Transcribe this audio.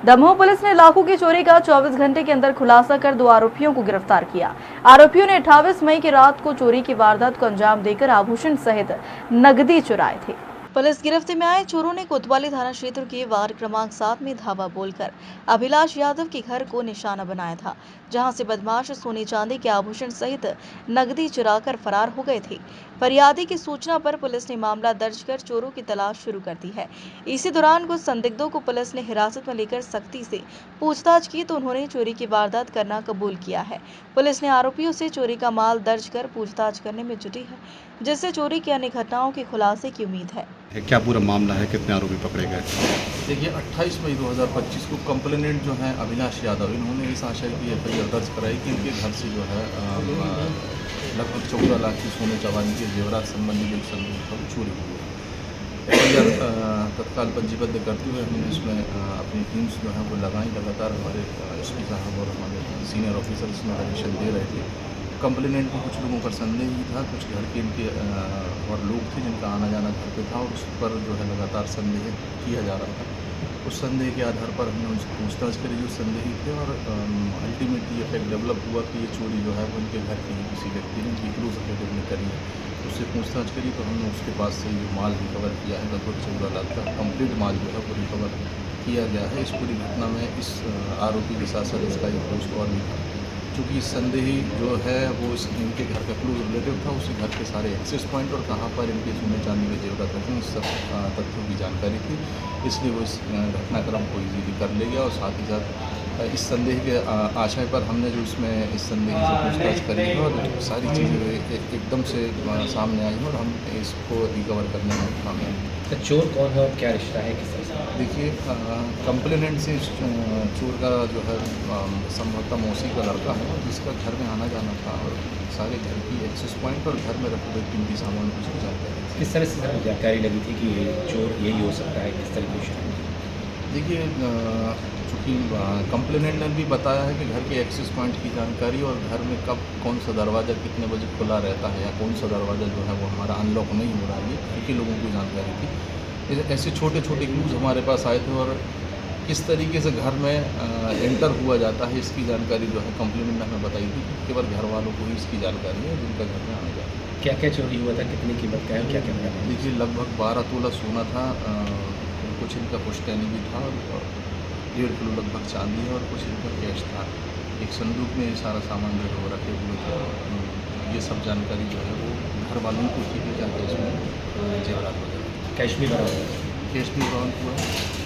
Damoh police ने लाखों की चोरी का 24 घंटे के अंदर खुलासा कर 2 आरोपियों को गिरफ्तार किया। आरोपियों ने 28 मई की रात को चोरी की वारदात को अंजाम देकर आभूषण सहित नकदी चुराए थे। पुलिस गिरफ्त में आए चोरों ने कोतवाली थाना क्षेत्र के वार्ड क्रमांक 7 में धावा बोलकर अभिलाष यादव के घर को निशाना बनाया था, जहां से बदमाश सोने चांदी के आभूषण सहित नकदी चुराकर फरार हो गए थे। फरियादी की सूचना पर पुलिस ने मामला दर्ज कर चोरों की तलाश शुरू कर दी है। इसी दौरान कुछ संदिग्धों को पुलिस ने हिरासत में लेकर सख्ती से पूछताछ की तो उन्होंने चोरी की वारदात करना कबूल किया है। पुलिस ने आरोपियों से चोरी का माल दर्ज कर पूछताछ करने में जुटी है, जिससे चोरी की अन्य घटनाओं के खुलासे की उम्मीद है। क्या पूरा मामला है, कितने आरोपी पकड़े गए? देखिए 28 मई 2025 को कंप्लेनेंट जो है अभिलाष यादव, इन्होंने इस आशय की एफआईआर दर्ज कराई कि इनके घर से जो है लगभग 14 लाख की सोने चांदी के जेवरात संबंधी जो संदूक था वो चोरी हुई है। एफआईआर तत्काल पंजीबद्ध करते हुए हमने इसमें अपनी टीम्स जो है वो लगाई। लगातार हमारे एसपी साहब और हमारे सीनियर ऑफिसर इसमें डायरेक्शन दे रहे थे। कंप्लेनेंट को कुछ लोगों का संदेह ही था, कुछ घर के इनके और लोग थे जिनका आना जाना घर पे था और उस पर जो है लगातार संदेह किया जा रहा था। उस संदेह के आधार पर हमने उनसे पूछताछ करी जो संदेही थे और अल्टीमेटली ये फैक्ट डेवलप हुआ कि ये चोरी जो है वो इनके घर के ही किसी व्यक्ति ने रिक्रूट ने करी है। उससे पूछताछ करी तो हमने उसके पास से ये माल रिकवर किया है, लगभग 14 लाख का कंप्लीट माल जो है वो रिकवर किया गया है। इस पूरी घटना में इस आरोपी के साथ साथ इसका एक दोस्त और भी था। चूँकि संदेही जो है वो इनके घर का क्लोज रिलेटिव था, उसी घर के सारे एक्सेस पॉइंट और कहाँ पर इनके सोने चांदी के जेवरात रखें इस सब तथ्यों की जानकारी थी, इसलिए वो इस घटनाक्रम को इजीली कर ले गया। और साथ ही साथ इस संदेह के आशय पर हमने जो इसमें इस संदेह से पूछताछ करी है और सारी चीज़ें एकदम से सामने आई हैं और हम इसको रिकवर करने में कामयाब हैं। तो चोर कौन है और क्या रिश्ता है, किस तरह से? देखिए कंप्लेनेंट से चोर का जो है संभवतः मौसी का लड़का है जिसका घर में आना जाना था और सारे घर की एक्सेस पॉइंट और घर में रखे हुए कीमती सामान की उसको जानकारी थी। किस तरह से जानकारी लगी थी कि ये चोर यही हो सकता है, किस तरीके से? देखिए चूँकि कंप्लेनेंट ने भी बताया है कि घर के एक्सेस पॉइंट की जानकारी और घर में कब कौन सा दरवाज़ा कितने बजे खुला रहता है या कौन सा दरवाज़ा जो है वो हमारा अनलॉक नहीं हो रहा है, ये उनके लोगों की जानकारी थी। ऐसे छोटे छोटे क्लूज हमारे पास आए थे और किस तरीके से घर में एंटर हुआ जाता है इसकी जानकारी जो है कंप्लेनेंट ने हमें बताई थी। केवल घर वालों को ही इसकी जानकारी है जिनका घर में आना जाता है। क्या क्या चोरी हुआ था, कितनी कीमत का है, क्या क्या मिला? देखिए लगभग 12 तोला सोना था, कुछ इनका पुश्तैनी भी था और 1.5 किलो लगभग चांदी और कुछ इनका कैश था। एक संदूक में सारा सामान जो है वो रखे हुए थे। ये सब जानकारी जो है वो घर वालों को थी कि क्या कैश में जेवरात वगैरह। कैश भी बराबर? कैश भी बरामद हुआ।